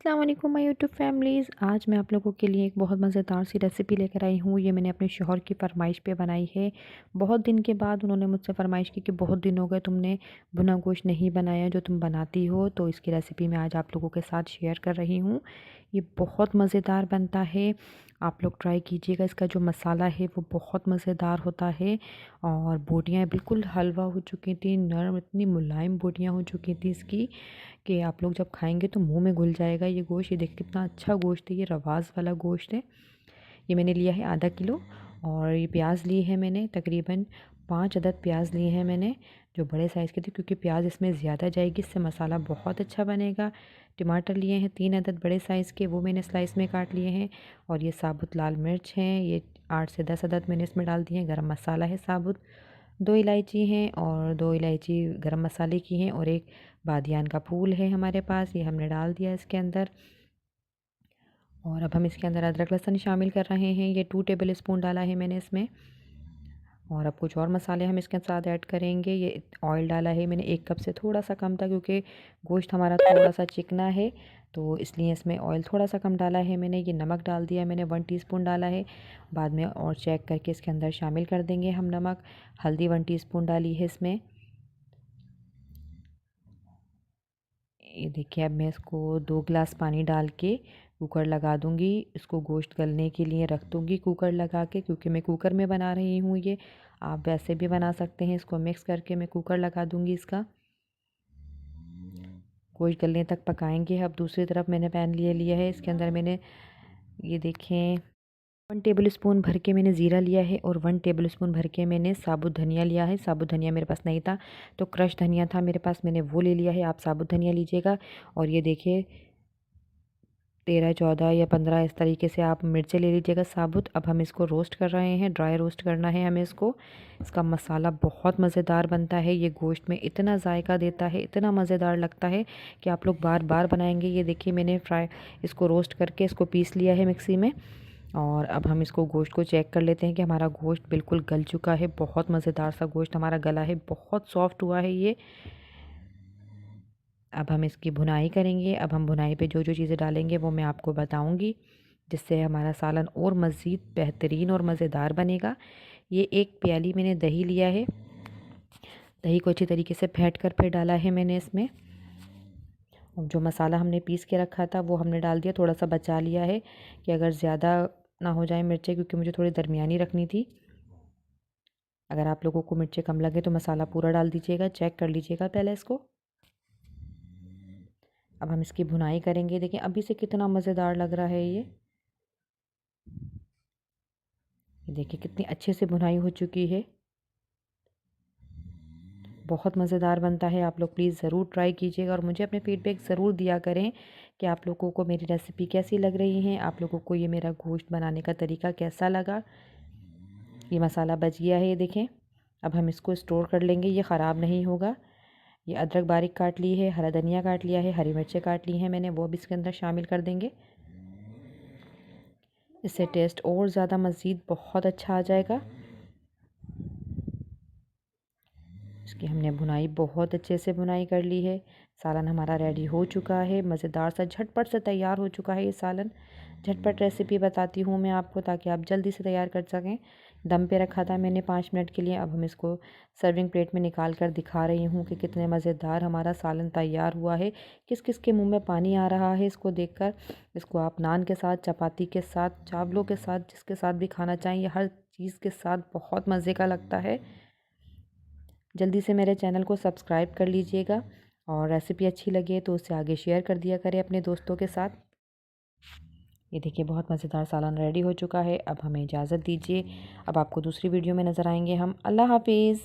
अस्सलाम वालेकुम my YouTube families. आज मैं आप लोगों के लिए एक बहुत मज़ेदार सी रेसिपी लेकर आई हूँ। ये मैंने अपने शौहर की फ़रमाइश पे बनाई है। बहुत दिन के बाद उन्होंने मुझसे फ़रमाइश की कि बहुत दिन हो गए तुमने भुना गोश्त नहीं बनाया जो तुम बनाती हो, तो इसकी रेसिपी मैं आज आप लोगों के साथ शेयर कर रही हूँ। ये बहुत मज़ेदार बनता है, आप लोग ट्राई कीजिएगा। इसका जो मसाला है वो बहुत मज़ेदार होता है और बोटियाँ बिल्कुल हलवा हो चुकी थी, नरम, इतनी मुलायम बोटियाँ हो चुकी थी इसकी कि आप लोग जब खाएंगे तो मुंह में घुल जाएगा ये गोश्त। ये देखिए कितना अच्छा गोश्त है, ये रवाज़ वाला गोश्त है। ये मैंने लिया है आधा किलो और ये प्याज लिए हैं मैंने तकरीबन 5 अदद प्याज लिए हैं मैंने, जो बड़े साइज़ के थे, क्योंकि प्याज इसमें ज़्यादा जाएगी, इससे मसाला बहुत अच्छा बनेगा। टमाटर लिए हैं 3 अदद बड़े साइज़ के, वो मैंने स्लाइस में काट लिए हैं। और ये साबुत लाल मिर्च हैं, ये 8 से 10 अदद मैंने इसमें डाल दिए हैं। गरम मसाला है साबुत, 2 इलायची हैं और 2 इलायची गरम मसाले की हैं और एक बादियान का फूल है हमारे पास, ये हमने डाल दिया इसके अंदर। और अब हम इसके अंदर अदरक लहसुन शामिल कर रहे हैं, ये 2 टेबल स्पून डाला है मैंने इसमें। और अब कुछ और मसाले हम इसके साथ ऐड करेंगे। ये ऑयल डाला है मैंने 1 कप से थोड़ा सा कम था, क्योंकि गोश्त हमारा थोड़ा सा चिकना है तो इसलिए इसमें ऑयल थोड़ा सा कम डाला है मैंने। ये नमक डाल दिया मैंने, 1 टीस्पून डाला है, बाद में और चेक करके इसके अंदर शामिल कर देंगे हम नमक। हल्दी 1 टीस्पून डाली है इसमें। ये देखिए अब मैं इसको 2 गिलास पानी डाल के कुकर लगा दूंगी, इसको गोश्त गलने के लिए रख दूंगी कुकर लगा के, क्योंकि मैं कुकर में बना रही हूँ ये। आप वैसे भी बना सकते हैं, इसको मिक्स करके मैं कुकर लगा दूंगी इसका। गोश्त गलने तक पकाएंगे। अब दूसरी तरफ मैंने पैन लिया है, इसके अंदर मैंने ये देखें 1 टेबल स्पून भर के मैंने ज़ीरा लिया है और 1 टेबल स्पून भर के मैंने साबुत धनिया लिया है। साबुत धनिया मेरे पास नहीं था तो क्रश धनिया था मेरे पास, मैंने वो ले लिया है, आप साबुत धनिया लीजिएगा। और ये देखिए 13 14 या 15 इस तरीके से आप मिर्चें ले लीजिएगा साबुत। अब हम इसको रोस्ट कर रहे हैं, ड्राई रोस्ट करना है हमें इसको। इसका मसाला बहुत मज़ेदार बनता है, ये गोश्त में इतना जायका देता है, इतना मज़ेदार लगता है कि आप लोग बार बार बनाएंगे। ये देखिए मैंने इसको रोस्ट करके इसको पीस लिया है मिक्सी में। और अब हम इसको गोश्त को चेक कर लेते हैं कि हमारा गोश्त बिल्कुल गल चुका है। बहुत मज़ेदार सा गोश्त हमारा गला है, बहुत सॉफ्ट हुआ है ये। अब हम इसकी भुनाई करेंगे। अब हम भुनाई पे जो जो चीज़ें डालेंगे वो मैं आपको बताऊंगी, जिससे हमारा सालन और मज़ीद बेहतरीन और मज़ेदार बनेगा। ये 1 प्याली मैंने दही लिया है, दही को अच्छी तरीके से फेंट कर फिर डाला है मैंने इसमें। और जो मसाला हमने पीस के रखा था वो हमने डाल दिया, थोड़ा सा बचा लिया है कि अगर ज़्यादा ना हो जाए मिर्चें, क्योंकि मुझे थोड़ी दरमियानी रखनी थी। अगर आप लोगों को मिर्चें कम लगे तो मसाला पूरा डाल दीजिएगा, चेक कर लीजिएगा पहले इसको। अब हम इसकी भुनाई करेंगे। देखिए अभी से कितना मज़ेदार लग रहा है ये देखिए कितनी अच्छे से भुनाई हो चुकी है, बहुत मज़ेदार बनता है। आप लोग प्लीज़ ज़रूर ट्राई कीजिएगा और मुझे अपने फीडबैक ज़रूर दिया करें कि आप लोगों को मेरी रेसिपी कैसी लग रही है, आप लोगों को ये मेरा गोश्त बनाने का तरीका कैसा लगा। ये मसाला बच गया है, ये देखें। अब हम इसको स्टोर कर लेंगे, ये ख़राब नहीं होगा। ये अदरक बारीक काट ली है, हरा धनिया काट लिया है, हरी मिर्चें काट ली हैं मैंने, वो भी इसके अंदर शामिल कर देंगे। इससे टेस्ट और ज़्यादा मज़ीद बहुत अच्छा आ जाएगा। इसकी हमने भुनाई बहुत अच्छे से भुनाई कर ली है। सालन हमारा रेडी हो चुका है, मज़ेदार सा झटपट से तैयार हो चुका है ये सालन। झटपट रेसिपी बताती हूँ मैं आपको ताकि आप जल्दी से तैयार कर सकें। दम पे रखा था मैंने 5 मिनट के लिए। अब हम इसको सर्विंग प्लेट में निकाल कर दिखा रही हूँ कि कितने मज़ेदार हमारा सालन तैयार हुआ है। किस किस के मुँह में पानी आ रहा है इसको देखकर। इसको आप नान के साथ, चपाती के साथ, चावलों के साथ, जिसके साथ भी खाना चाहिए, हर चीज़ के साथ बहुत मज़े का लगता है। जल्दी से मेरे चैनल को सब्सक्राइब कर लीजिएगा और रेसिपी अच्छी लगे तो उसे आगे शेयर कर दिया करें अपने दोस्तों के साथ। ये देखिए बहुत मज़ेदार सालन रेडी हो चुका है। अब हमें इजाज़त दीजिए, अब आपको दूसरी वीडियो में नज़र आएंगे हम। अल्लाह हाफिज़।